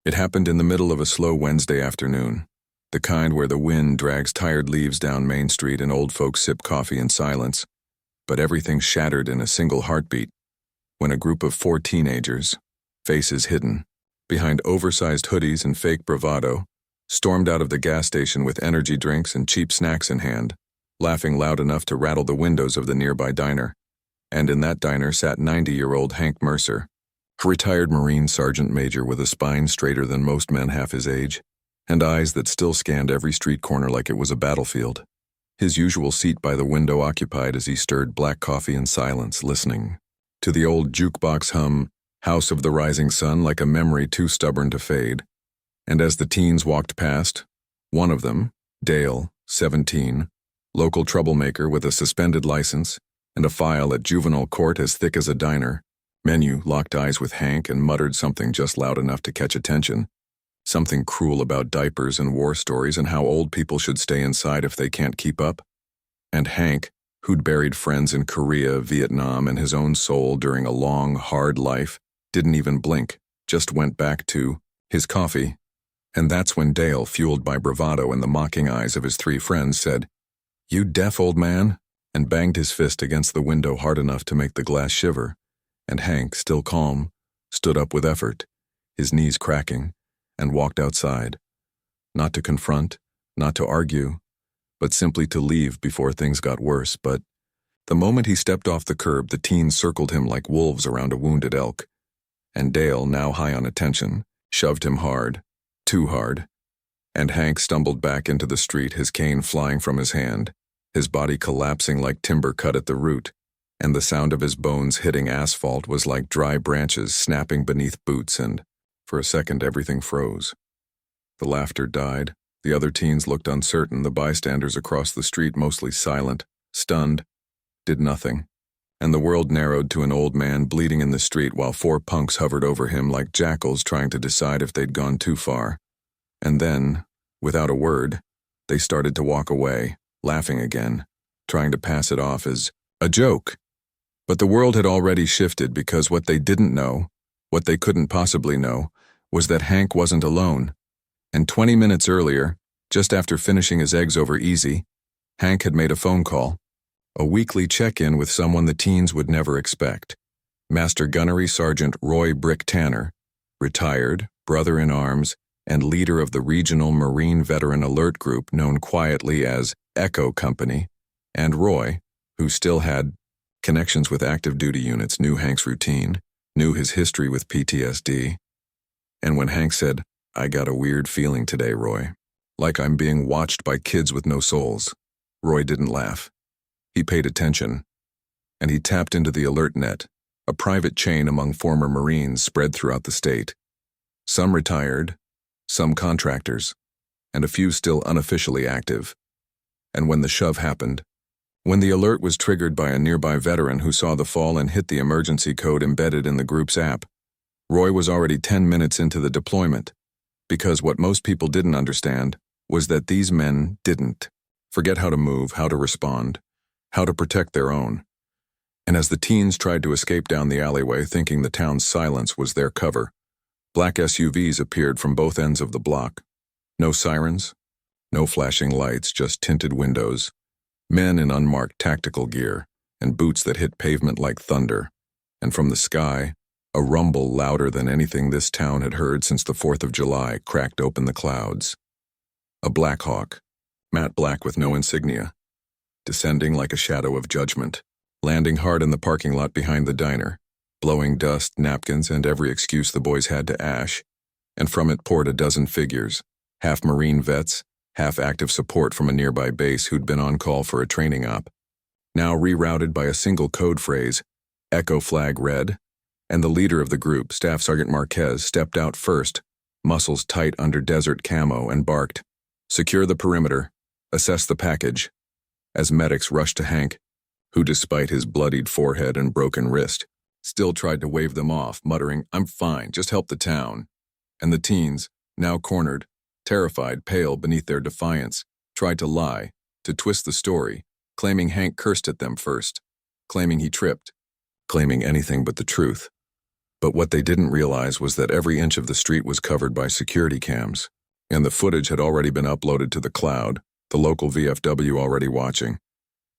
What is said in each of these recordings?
It happened in the middle of a slow Wednesday afternoon, the kind where the wind drags tired leaves down Main Street and old folks sip coffee in silence, but everything shattered in a single heartbeat when a group of 4 teenagers, faces hidden, behind oversized hoodies and fake bravado, stormed out of the gas station with energy drinks and cheap snacks in hand, laughing loud enough to rattle the windows of the nearby diner. And in that diner sat 90-year-old Hank Mercer, a retired Marine sergeant major with a spine straighter than most men half his age, and eyes that still scanned every street corner like it was a battlefield. His usual seat by the window occupied as he stirred black coffee in silence, listening to the old jukebox hum, House of the Rising Sun, like a memory too stubborn to fade. And as the teens walked past, one of them, Dale, 17, local troublemaker with a suspended license and a file at juvenile court as thick as a diner, Menu locked eyes with Hank and muttered something just loud enough to catch attention. Something cruel about diapers and war stories and how old people should stay inside if they can't keep up. And Hank, who'd buried friends in Korea, Vietnam, and his own soul during a long, hard life, didn't even blink, just went back to his coffee. And that's when Dale, fueled by bravado and the mocking eyes of his 3 friends, said, "You deaf, old man?" and banged his fist against the window hard enough to make the glass shiver. And Hank, still calm, stood up with effort, his knees cracking, and walked outside. Not to confront, not to argue, but simply to leave before things got worse. But the moment he stepped off the curb, the teens circled him like wolves around a wounded elk. And Dale, now high on attention, shoved him hard, too hard. And Hank stumbled back into the street, his cane flying from his hand, his body collapsing like timber cut at the root, and the sound of his bones hitting asphalt was like dry branches snapping beneath boots, and for a second everything froze. The laughter died. The other teens looked uncertain, the bystanders across the street mostly silent, stunned, did nothing. And the world narrowed to an old man bleeding in the street while 4 punks hovered over him like jackals trying to decide if they'd gone too far. And then, without a word, they started to walk away, laughing again, trying to pass it off as a joke. But the world had already shifted, because what they didn't know, what they couldn't possibly know, was that Hank wasn't alone. And 20 minutes earlier, just after finishing his eggs over easy, Hank had made a phone call, a weekly check-in with someone the teens would never expect. Master Gunnery Sergeant Roy Brick Tanner, retired, brother-in-arms, and leader of the regional Marine Veteran Alert Group known quietly as Echo Company, and Roy, who still had connections with active duty units, knew Hank's routine, knew his history with PTSD. And when Hank said, "I got a weird feeling today, Roy, like I'm being watched by kids with no souls," Roy didn't laugh. He paid attention, and he tapped into the Alert Net, a private chain among former Marines spread throughout the state. Some retired, some contractors, and a few still unofficially active. And when the shove happened, when the alert was triggered by a nearby veteran who saw the fall and hit the emergency code embedded in the group's app, Roy was already 10 minutes into the deployment, because what most people didn't understand was that these men didn't forget how to move, how to respond, how to protect their own. And as the teens tried to escape down the alleyway thinking the town's silence was their cover, black SUVs appeared from both ends of the block. No sirens, no flashing lights, just tinted windows, men in unmarked tactical gear, and boots that hit pavement like thunder. And from the sky, a rumble louder than anything this town had heard since the 4th of July cracked open the clouds. A Black Hawk, matte black with no insignia, descending like a shadow of judgment, landing hard in the parking lot behind the diner, blowing dust, napkins, and every excuse the boys had to ash, and from it poured a dozen figures, half Marine vets, half active support from a nearby base who'd been on call for a training op, now rerouted by a single code phrase, Echo Flag Red, and the leader of the group, Staff Sergeant Marquez, stepped out first, muscles tight under desert camo, and barked, "Secure the perimeter, assess the package," as medics rushed to Hank, who, despite his bloodied forehead and broken wrist, still tried to wave them off, muttering, "I'm fine, just help the town." And the teens, now cornered, terrified, pale beneath their defiance, tried to lie, to twist the story, claiming Hank cursed at them first, claiming he tripped, claiming anything but the truth. But what they didn't realize was that every inch of the street was covered by security cams, and the footage had already been uploaded to the cloud, the local VFW already watching,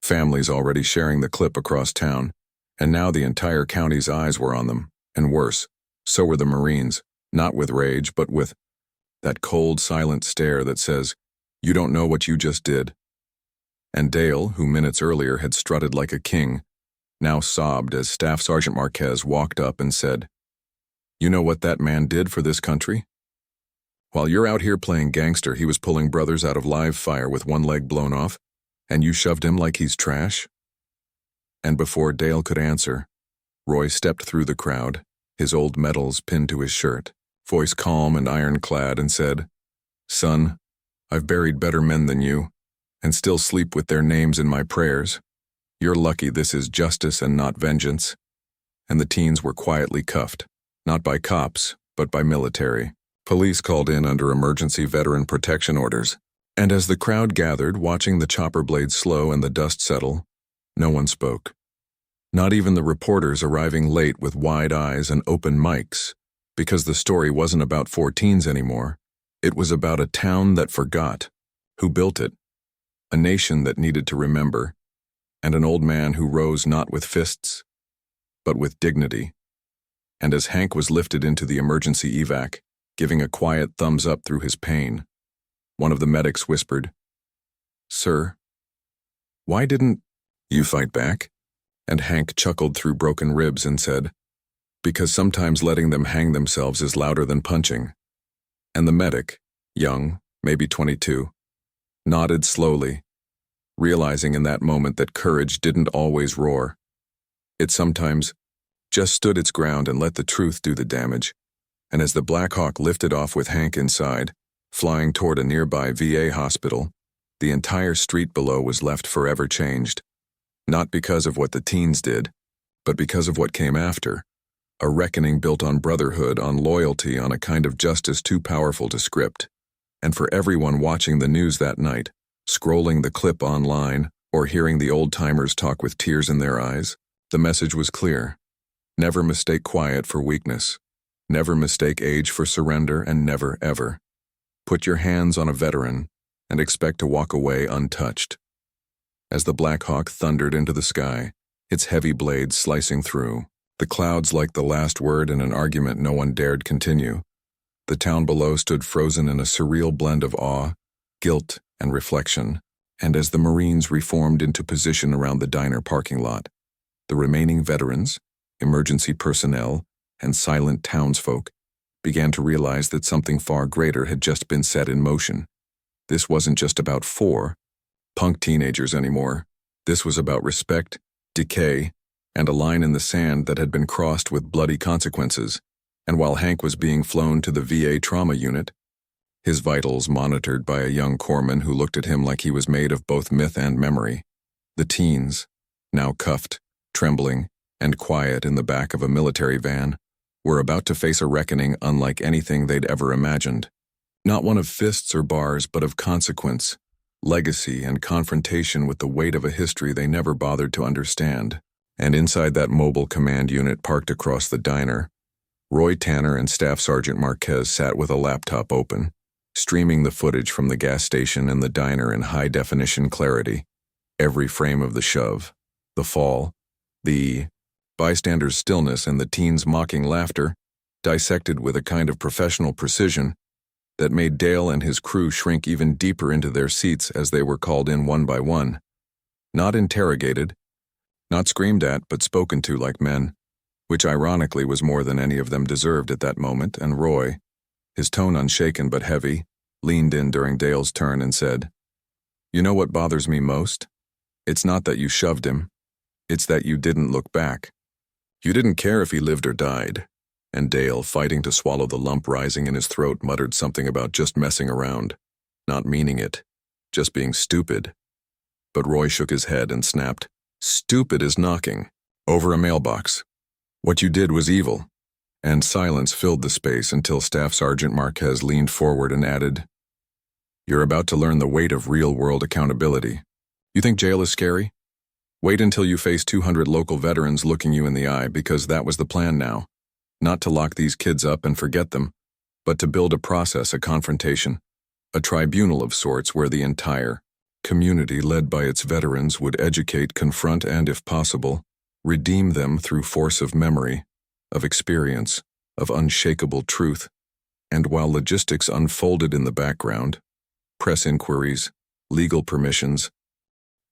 families already sharing the clip across town, and now the entire county's eyes were on them, and worse, so were the Marines, not with rage, but with that cold, silent stare that says, "You don't know what you just did." And Dale, who minutes earlier had strutted like a king, now sobbed as Staff Sergeant Marquez walked up and said, "You know what that man did for this country? While you're out here playing gangster, he was pulling brothers out of live fire with one leg blown off, and you shoved him like he's trash?" And before Dale could answer, Roy stepped through the crowd, his old medals pinned to his shirt, voice calm and ironclad, and said, "Son, I've buried better men than you, and still sleep with their names in my prayers. You're lucky this is justice and not vengeance." And the teens were quietly cuffed, not by cops, but by military. Police called in under emergency veteran protection orders. And as the crowd gathered, watching the chopper blades slow and the dust settle, no one spoke. Not even the reporters arriving late with wide eyes and open mics, because the story wasn't about 14s anymore. It was about a town that forgot, who built it, a nation that needed to remember, and an old man who rose not with fists, but with dignity. And as Hank was lifted into the emergency evac, giving a quiet thumbs up through his pain, one of the medics whispered, "Sir, why didn't you fight back?" And Hank chuckled through broken ribs and said, "Because sometimes letting them hang themselves is louder than punching." And the medic, young, maybe 22, nodded slowly, realizing in that moment that courage didn't always roar. It sometimes just stood its ground and let the truth do the damage. And as the Black Hawk lifted off with Hank inside, flying toward a nearby VA hospital, the entire street below was left forever changed. Not because of what the teens did, but because of what came after. A reckoning built on brotherhood, on loyalty, on a kind of justice too powerful to script. And for everyone watching the news that night, scrolling the clip online, or hearing the old-timers talk with tears in their eyes, the message was clear. Never mistake quiet for weakness. Never mistake age for surrender, and never, ever put your hands on a veteran and expect to walk away untouched. As the Black Hawk thundered into the sky, its heavy blades slicing through, the clouds like the last word in an argument no one dared continue, the town below stood frozen in a surreal blend of awe, guilt, and reflection. And as the Marines reformed into position around the diner parking lot, the remaining veterans, emergency personnel, and silent townsfolk began to realize that something far greater had just been set in motion. This wasn't just about 4 punk teenagers anymore. This was about respect, decay, and a line in the sand that had been crossed with bloody consequences. And while Hank was being flown to the VA trauma unit, his vitals monitored by a young corpsman who looked at him like he was made of both myth and memory, the teens, now cuffed, trembling, and quiet in the back of a military van, were about to face a reckoning unlike anything they'd ever imagined. Not one of fists or bars, but of consequence, legacy, and confrontation with the weight of a history they never bothered to understand. And inside that mobile command unit parked across the diner, Roy Tanner and Staff Sergeant Marquez sat with a laptop open, streaming the footage from the gas station and the diner in high-definition clarity. Every frame of the shove, the fall, the bystanders' stillness, and the teens' mocking laughter, dissected with a kind of professional precision that made Dale and his crew shrink even deeper into their seats as they were called in one by one. Not interrogated, not screamed at, but spoken to like men, which ironically was more than any of them deserved at that moment. And Roy, his tone unshaken but heavy, leaned in during Dale's turn and said, "You know what bothers me most? It's not that you shoved him. It's that you didn't look back. You didn't care if he lived or died." And Dale, fighting to swallow the lump rising in his throat, muttered something about just messing around, not meaning it, just being stupid. But Roy shook his head and snapped, "Stupid is knocking over a mailbox. What you did was evil." And silence filled the space until Staff Sergeant Marquez leaned forward and added, "You're about to learn the weight of real-world accountability. You think jail is scary? Wait until you face 200 local veterans looking you in the eye, because that was the plan now. Not to lock these kids up and forget them, but to build a process, a confrontation, a tribunal of sorts where the entire community led by its veterans would educate, confront, and, if possible, redeem them through force of memory, of experience, of unshakable truth. And while logistics unfolded in the background, press inquiries, legal permissions,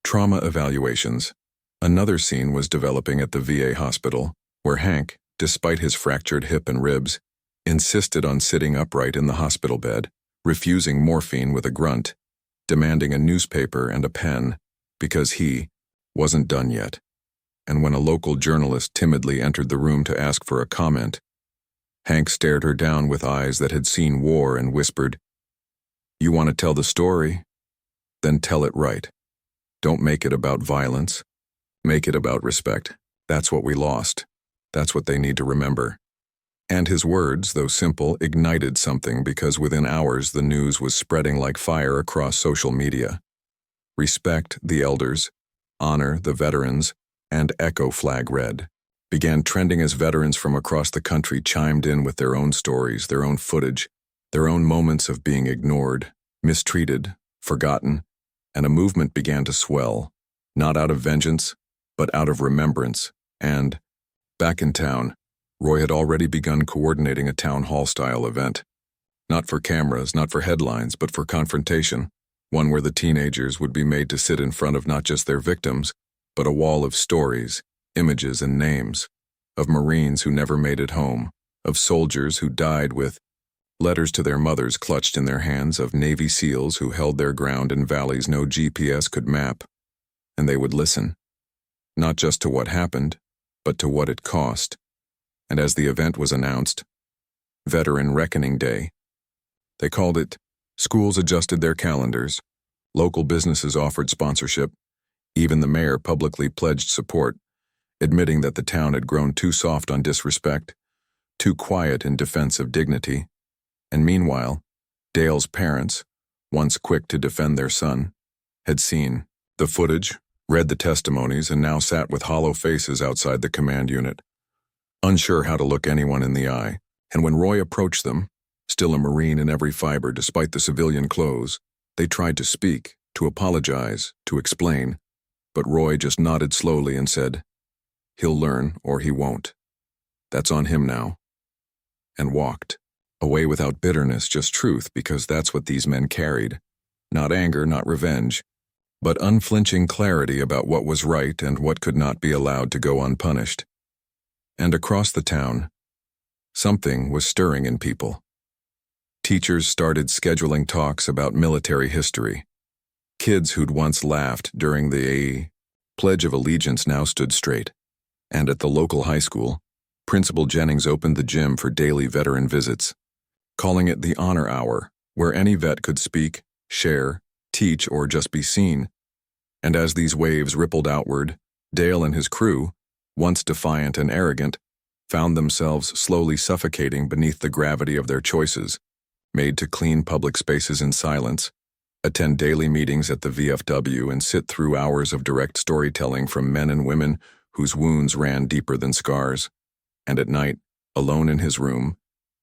trauma evaluations, another scene was developing at the VA hospital, where Hank, despite his fractured hip and ribs, insisted on sitting upright in the hospital bed, refusing morphine with a grunt, demanding a newspaper and a pen, because he wasn't done yet. And when a local journalist timidly entered the room to ask for a comment, Hank stared her down with eyes that had seen war and whispered, "You want to tell the story? Then tell it right. Don't make it about violence. Make it about respect. That's what we lost. That's what they need to remember." And his words, though simple, ignited something because within hours the news was spreading like fire across social media. Respect the elders, honor the veterans, and Echo Flag Red began trending as veterans from across the country chimed in with their own stories, their own footage, their own moments of being ignored, mistreated, forgotten, and a movement began to swell, not out of vengeance, but out of remembrance. And, back in town, Roy had already begun coordinating a town hall-style event. Not for cameras, not for headlines, but for confrontation, one where the teenagers would be made to sit in front of not just their victims, but a wall of stories, images, and names, of Marines who never made it home, of soldiers who died with letters to their mothers clutched in their hands, of Navy SEALs who held their ground in valleys no GPS could map. And they would listen, not just to what happened, but to what it cost. And as the event was announced, Veteran Reckoning Day, they called it. Schools adjusted their calendars, local businesses offered sponsorship, even the mayor publicly pledged support, admitting that the town had grown too soft on disrespect, too quiet in defense of dignity. And meanwhile, Dale's parents, once quick to defend their son, had seen the footage, read the testimonies, and now sat with hollow faces outside the command unit, unsure how to look anyone in the eye. And when Roy approached them, still a Marine in every fiber despite the civilian clothes, they tried to speak, to apologize, to explain, but Roy just nodded slowly and said, "He'll learn or he won't. That's on him now," and walked away without bitterness, just truth, because that's what these men carried. Not anger, not revenge, but unflinching clarity about what was right and what could not be allowed to go unpunished. And across the town, something was stirring in people. Teachers started scheduling talks about military history. Kids who'd once laughed during the Pledge of Allegiance now stood straight. And at the local high school, Principal Jennings opened the gym for daily veteran visits, calling it the Honor Hour, where any vet could speak, share, teach, or just be seen. And as these waves rippled outward, Dale and his crew, once defiant and arrogant, found themselves slowly suffocating beneath the gravity of their choices, made to clean public spaces in silence, attend daily meetings at the VFW, and sit through hours of direct storytelling from men and women whose wounds ran deeper than scars. And at night, alone in his room,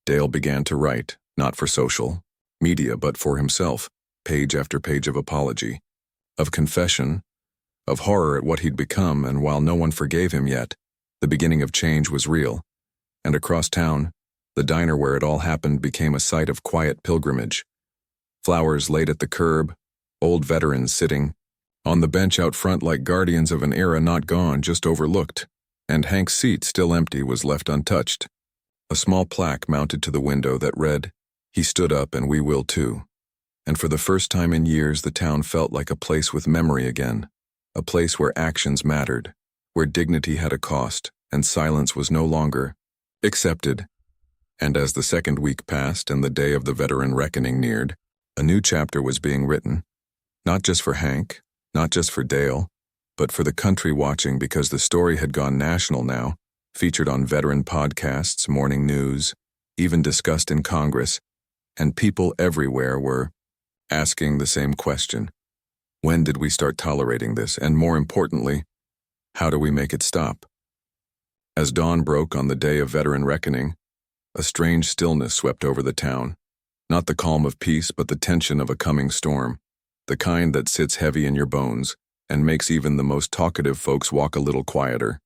Dale began to write, not for social media, but for himself, page after page of apology, of confession, of horror at what he'd become. And while no one forgave him yet, the beginning of change was real. And across town, the diner where it all happened became a site of quiet pilgrimage. Flowers laid at the curb, old veterans sitting on the bench out front like guardians of an era not gone, just overlooked, and Hank's seat, still empty, was left untouched. A small plaque mounted to the window that read, "He stood up and we will too." And for the first time in years, the town felt like a place with memory again, a place where actions mattered, where dignity had a cost, and silence was no longer accepted. And as the second week passed and the day of the veteran reckoning neared, a new chapter was being written, not just for Hank, not just for Dale, but for the country watching, because the story had gone national now, featured on veteran podcasts, morning news, even discussed in Congress, and people everywhere were asking the same question. When did we start tolerating this? And more importantly, how do we make it stop? As dawn broke on the day of veteran reckoning, a strange stillness swept over the town. Not the calm of peace, but the tension of a coming storm, the kind that sits heavy in your bones and makes even the most talkative folks walk a little quieter.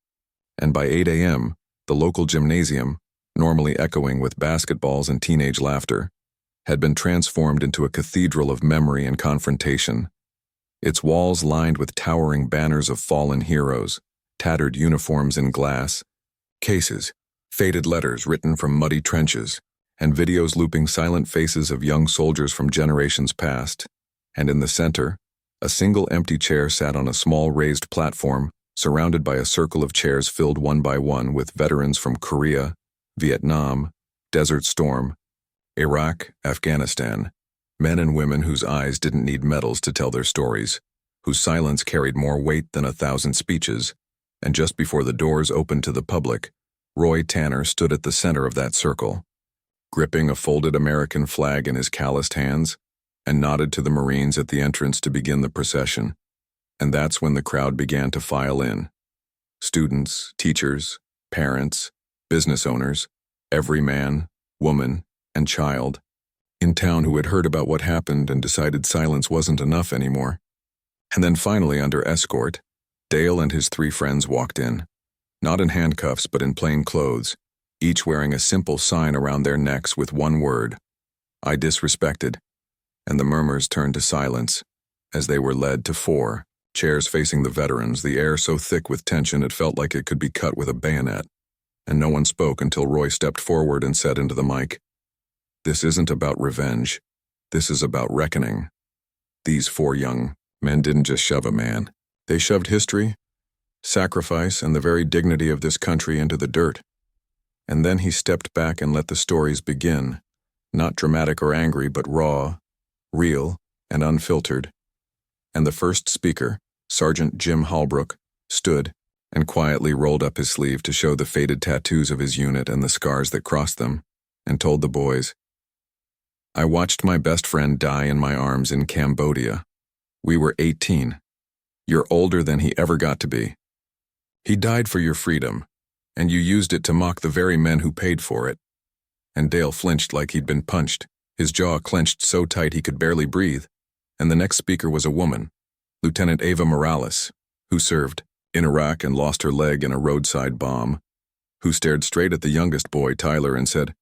And by 8 a.m., the local gymnasium, normally echoing with basketballs and teenage laughter, had been transformed into a cathedral of memory and confrontation. Its walls lined with towering banners of fallen heroes, tattered uniforms in glass, cases, faded letters written from muddy trenches, and videos looping silent faces of young soldiers from generations past. And in the center, a single empty chair sat on a small raised platform, surrounded by a circle of chairs filled one by one with veterans from Korea, Vietnam, Desert Storm, Iraq, Afghanistan, men and women whose eyes didn't need medals to tell their stories, whose silence carried more weight than 1,000 speeches. And just before the doors opened to the public, Roy Tanner stood at the center of that circle, gripping a folded American flag in his calloused hands, and nodded to the Marines at the entrance to begin the procession. And that's when the crowd began to file in. Students, teachers, parents, business owners, every man, woman, and child in town who had heard about what happened and decided silence wasn't enough anymore. And then finally, under escort, Dale and his 3 friends walked in, not in handcuffs but in plain clothes, each wearing a simple sign around their necks with one word: I disrespected. And the murmurs turned to silence as they were led to 4 chairs facing the veterans, the air so thick with tension it felt like it could be cut with a bayonet. And no one spoke until Roy stepped forward and said into the mic, "This isn't about revenge. This is about reckoning." These 4 young men didn't just shove a man. They shoved history, sacrifice, and the very dignity of this country into the dirt. And then he stepped back and let the stories begin, not dramatic or angry, but raw, real, and unfiltered. And the first speaker, Sergeant Jim Halbrook, stood and quietly rolled up his sleeve to show the faded tattoos of his unit and the scars that crossed them, and told the boys, "I watched my best friend die in my arms in Cambodia. We were 18. You're older than he ever got to be. He died for your freedom, and you used it to mock the very men who paid for it." And Dale flinched like he'd been punched, his jaw clenched so tight he could barely breathe. And the next speaker was a woman, Lieutenant Ava Morales, who served in Iraq and lost her leg in a roadside bomb, who stared straight at the youngest boy, Tyler, and said,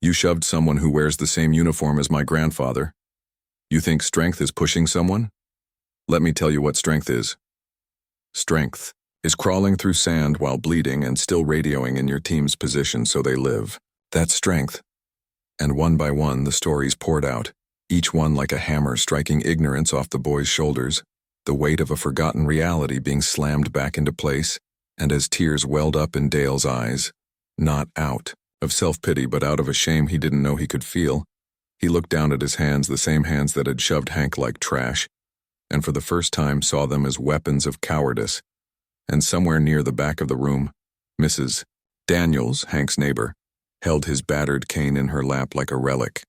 "You shoved someone who wears the same uniform as my grandfather. You think strength is pushing someone? Let me tell you what strength is. Strength is crawling through sand while bleeding and still radioing in your team's position so they live. That's strength." And one by one the stories poured out, each one like a hammer striking ignorance off the boys' shoulders, the weight of a forgotten reality being slammed back into place. And as tears welled up in Dale's eyes, not out of self-pity but out of a shame he didn't know he could feel, he looked down at his hands, the same hands that had shoved Hank like trash, and for the first time saw them as weapons of cowardice. And somewhere near the back of the room, Mrs. Daniels, Hank's neighbor, held his battered cane in her lap like a relic.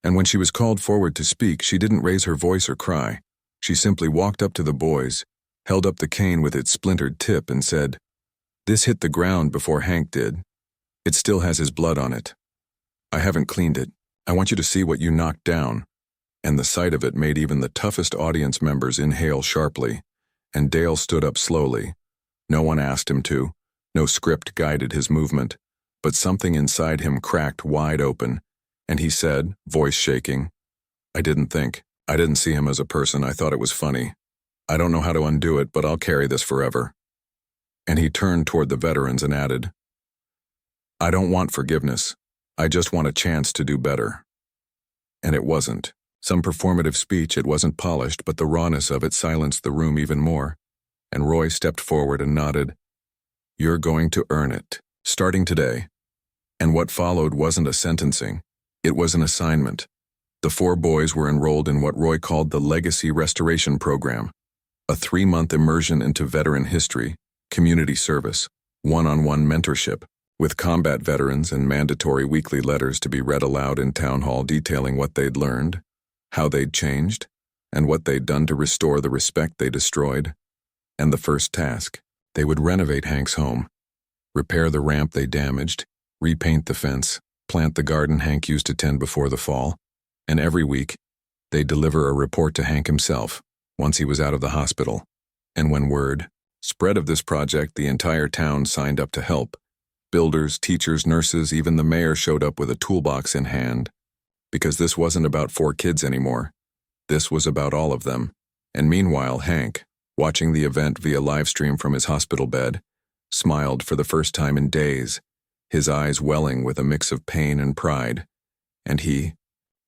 And when she was called forward to speak, she didn't raise her voice or cry. She simply walked up to the boys, held up the cane with its splintered tip, and said, "This hit the ground before Hank did. It still has his blood on it. I haven't cleaned it. I want you to see what you knocked down." And the sight of it made even the toughest audience members inhale sharply, and Dale stood up slowly. No one asked him to, no script guided his movement, but something inside him cracked wide open, and he said, voice shaking, I didn't see him as a person. I thought it was funny. I don't know how to undo it, but I'll carry this forever." And he turned toward the veterans and added, "I don't want forgiveness. I just want a chance to do better." And it wasn't some performative speech. It wasn't polished, but the rawness of it silenced the room even more. And Roy stepped forward and nodded. "You're going to earn it, starting today." And what followed wasn't a sentencing. It was an assignment. The 4 boys were enrolled in what Roy called the Legacy Restoration Program, a 3-month immersion into veteran history, community service, one-on-one mentorship, with combat veterans and mandatory weekly letters to be read aloud in town hall detailing what they'd learned, how they'd changed, and what they'd done to restore the respect they destroyed. And the first task, they would renovate Hank's home. repair the ramp they damaged, repaint the fence, plant the garden Hank used to tend before the fall, and every week, they'd deliver a report to Hank himself, once he was out of the hospital. And when word spread of this project, the entire town signed up to help. Builders, teachers, nurses, even the mayor showed up with a toolbox in hand. Because this wasn't about 4 kids anymore. This was about all of them. And meanwhile, Hank, watching the event via live stream from his hospital bed, smiled for the first time in days, his eyes welling with a mix of pain and pride. And he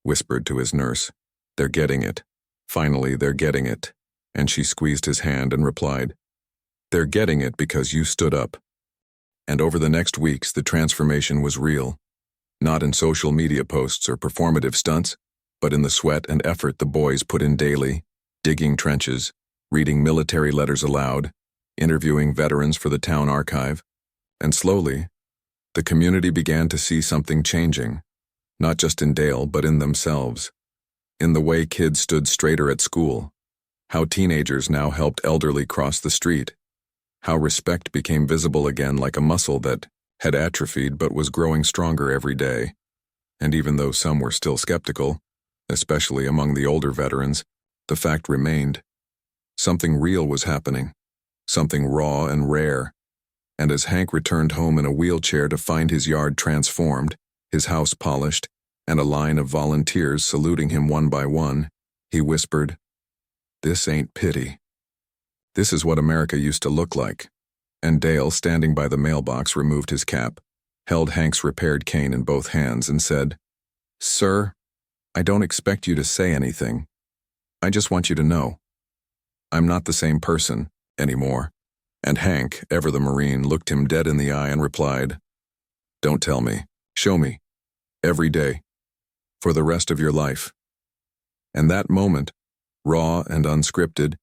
whispered to his nurse, "They're getting it. Finally, they're getting it." And she squeezed his hand and replied, "They're getting it because you stood up." And over the next weeks, the transformation was real. Not in social media posts or performative stunts, but in the sweat and effort the boys put in daily, digging trenches, reading military letters aloud, interviewing veterans for the town archive. And slowly, the community began to see something changing, not just in Dale, but in themselves. In the way kids stood straighter at school, how teenagers now helped elderly cross the street, how respect became visible again like a muscle that had atrophied but was growing stronger every day. And even though some were still skeptical, especially among the older veterans, the fact remained. Something real was happening, something raw and rare. And as Hank returned home in a wheelchair to find his yard transformed, his house polished, and a line of volunteers saluting him one by one, he whispered, "This ain't pity. This is what America used to look like." And Dale, standing by the mailbox, removed his cap, held Hank's repaired cane in both hands, and said, "Sir, I don't expect you to say anything. I just want you to know. I'm not the same person anymore." And Hank, ever the Marine, looked him dead in the eye and replied, "Don't tell me. Show me. Every day. For the rest of your life." And that moment, raw and unscripted,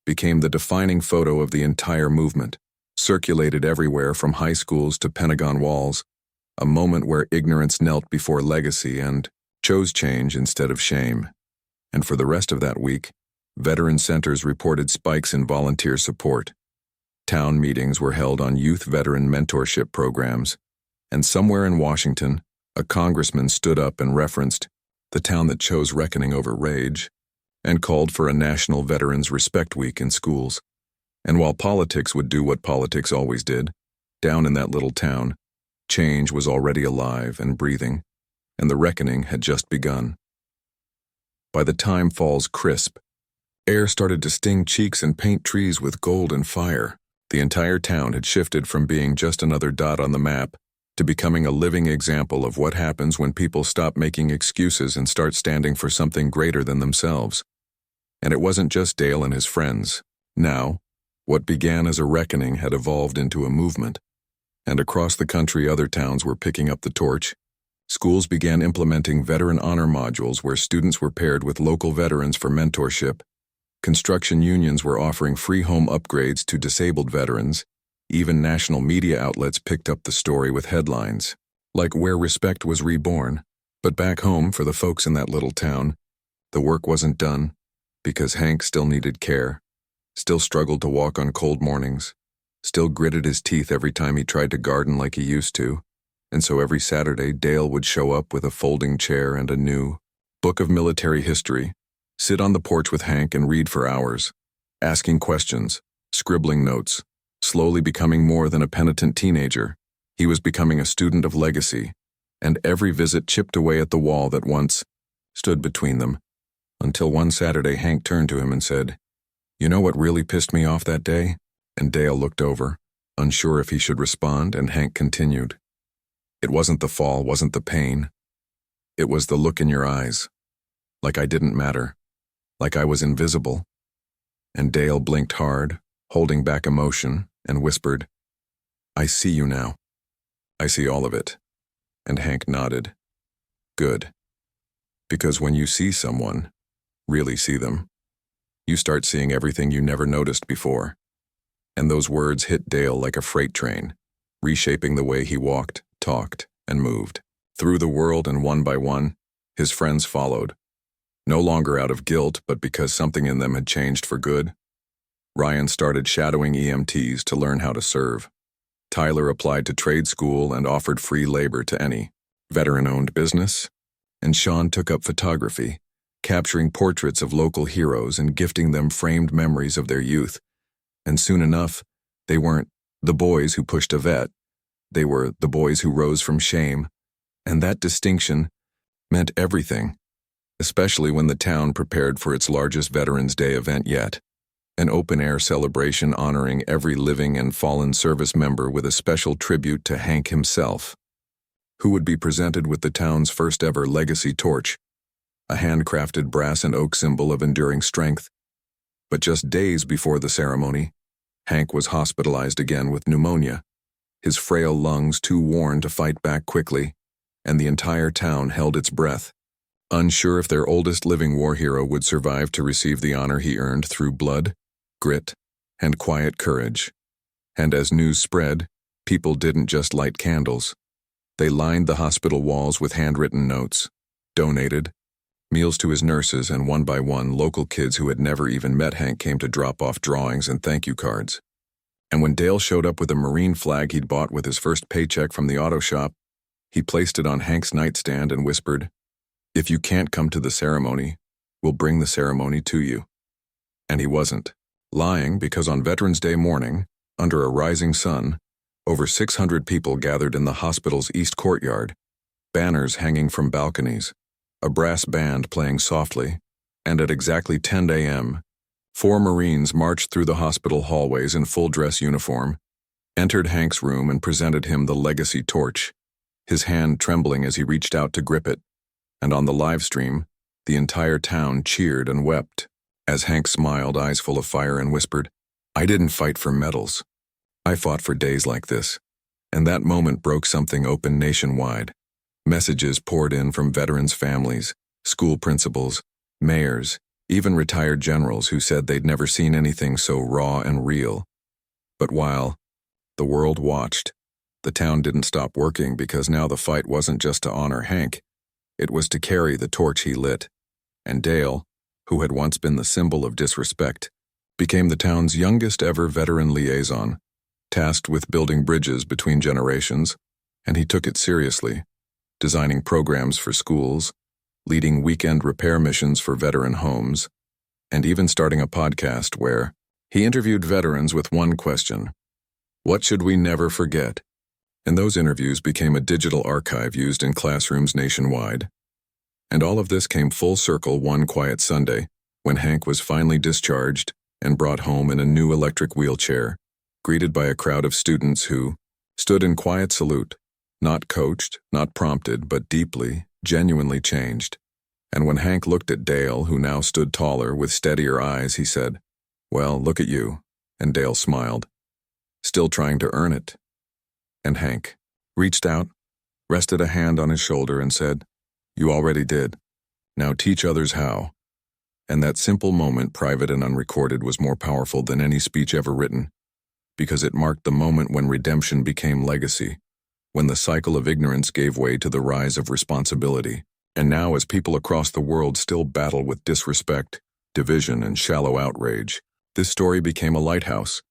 became the defining photo of the entire movement, circulated everywhere from high schools to Pentagon walls, a moment where ignorance knelt before legacy and chose change instead of shame. And for the rest of that week, veteran centers reported spikes in volunteer support. Town meetings were held on youth veteran mentorship programs, and somewhere in Washington, a congressman stood up and referenced the town that chose reckoning over rage, and called for a National Veterans Respect Week in schools. And while politics would do what politics always did, down in that little town, change was already alive and breathing, and the reckoning had just begun. By the time fall's crisp, air started to sting cheeks and paint trees with gold and fire. The entire town had shifted from being just another dot on the map to becoming a living example of what happens when people stop making excuses and start standing for something greater than themselves. And it wasn't just Dale and his friends. Now, what began as a reckoning had evolved into a movement. And across the country, other towns were picking up the torch. Schools began implementing veteran honor modules where students were paired with local veterans for mentorship. Construction unions were offering free home upgrades to disabled veterans. Even national media outlets picked up the story with headlines, like "Where Respect Was Reborn." But back home, for the folks in that little town, the work wasn't done, because Hank still needed care, still struggled to walk on cold mornings, still gritted his teeth every time he tried to garden like he used to. And so every Saturday, Dale would show up with a folding chair and a new book of military history, sit on the porch with Hank and read for hours, asking questions, scribbling notes, slowly becoming more than a penitent teenager. He was becoming a student of legacy, and every visit chipped away at the wall that once stood between them, until one Saturday Hank turned to him and said, "You know what really pissed me off that day?" And Dale looked over, unsure if he should respond, and Hank continued. "It wasn't the fall, wasn't the pain. It was the look in your eyes, like I didn't matter, like I was invisible." And Dale blinked hard, holding back emotion, and whispered, "I see you now. I see all of it." And Hank nodded. "Good. Because when you see someone, really see them, you start seeing everything you never noticed before." And those words hit Dale like a freight train, reshaping the way he walked, talked, and moved through the world. And one by one, his friends followed, no longer out of guilt, but because something in them had changed for good. Ryan started shadowing EMTs to learn how to serve. Tyler applied to trade school and offered free labor to any veteran-owned business, and Sean took up photography, capturing portraits of local heroes and gifting them framed memories of their youth. And soon enough, they weren't the boys who pushed a vet, they were the boys who rose from shame, and that distinction meant everything, especially when the town prepared for its largest Veterans Day event yet, an open-air celebration honoring every living and fallen service member with a special tribute to Hank himself, who would be presented with the town's first-ever legacy torch, a handcrafted brass and oak symbol of enduring strength. But just days before the ceremony, Hank was hospitalized again with pneumonia, his frail lungs too worn to fight back quickly, and the entire town held its breath, unsure if their oldest living war hero would survive to receive the honor he earned through blood, grit, and quiet courage. And as news spread, people didn't just light candles. They lined the hospital walls with handwritten notes, donated meals to his nurses, and one by one, local kids who had never even met Hank came to drop off drawings and thank you cards. And when Dale showed up with a Marine flag he'd bought with his first paycheck from the auto shop, he placed it on Hank's nightstand and whispered, "If you can't come to the ceremony, we'll bring the ceremony to you." And he wasn't lying, because on Veterans Day morning, under a rising sun, over 600 people gathered in the hospital's east courtyard, banners hanging from balconies, a brass band playing softly, and at exactly 10 a.m., 4 Marines marched through the hospital hallways in full-dress uniform, entered Hank's room and presented him the legacy torch, his hand trembling as he reached out to grip it, and on the live stream, the entire town cheered and wept, as Hank smiled, eyes full of fire, and whispered, "I didn't fight for medals. I fought for days like this." And that moment broke something open nationwide. Messages poured in from veterans' families, school principals, mayors, even retired generals who said they'd never seen anything so raw and real. But while the world watched, the town didn't stop working, because now the fight wasn't just to honor Hank, it was to carry the torch he lit. And Dale, who had once been the symbol of disrespect, became the town's youngest ever veteran liaison, tasked with building bridges between generations, and he took it seriously, designing programs for schools, leading weekend repair missions for veteran homes, and even starting a podcast where he interviewed veterans with one question: what should we never forget? And those interviews became a digital archive used in classrooms nationwide. And all of this came full circle one quiet Sunday, when Hank was finally discharged and brought home in a new electric wheelchair, greeted by a crowd of students who stood in quiet salute, not coached, not prompted, but deeply, genuinely changed. And when Hank looked at Dale, who now stood taller with steadier eyes, he said, "Well, look at you." And Dale smiled, "Still trying to earn it." And Hank reached out, rested a hand on his shoulder, and said, "You already did. Now teach others how." And that simple moment, private and unrecorded, was more powerful than any speech ever written, because it marked the moment when redemption became legacy, when the cycle of ignorance gave way to the rise of responsibility. And now, as people across the world still battle with disrespect, division, and shallow outrage, this story became a lighthouse,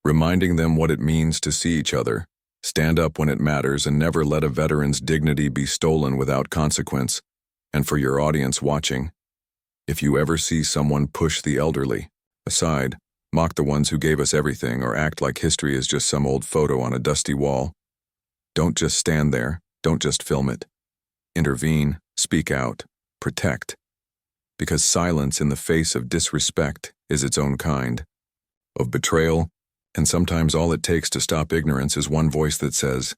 reminding them what it means to see each other, stand up when it matters, and never let a veteran's dignity be stolen without consequence. And for your audience watching, if you ever see someone push the elderly aside, mock the ones who gave us everything, or act like history is just some old photo on a dusty wall, don't just stand there, don't just film it. Intervene, speak out, protect. Because silence in the face of disrespect is its own kind of betrayal, and sometimes all it takes to stop ignorance is one voice that says,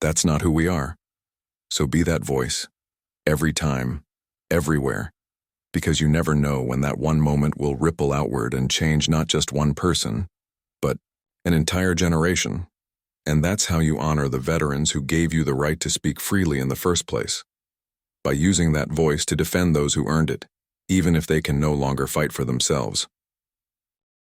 "That's not who we are." So be that voice, every time, everywhere, because you never know when that one moment will ripple outward and change not just one person, but an entire generation. And that's how you honor the veterans who gave you the right to speak freely in the first place, by using that voice to defend those who earned it, even if they can no longer fight for themselves.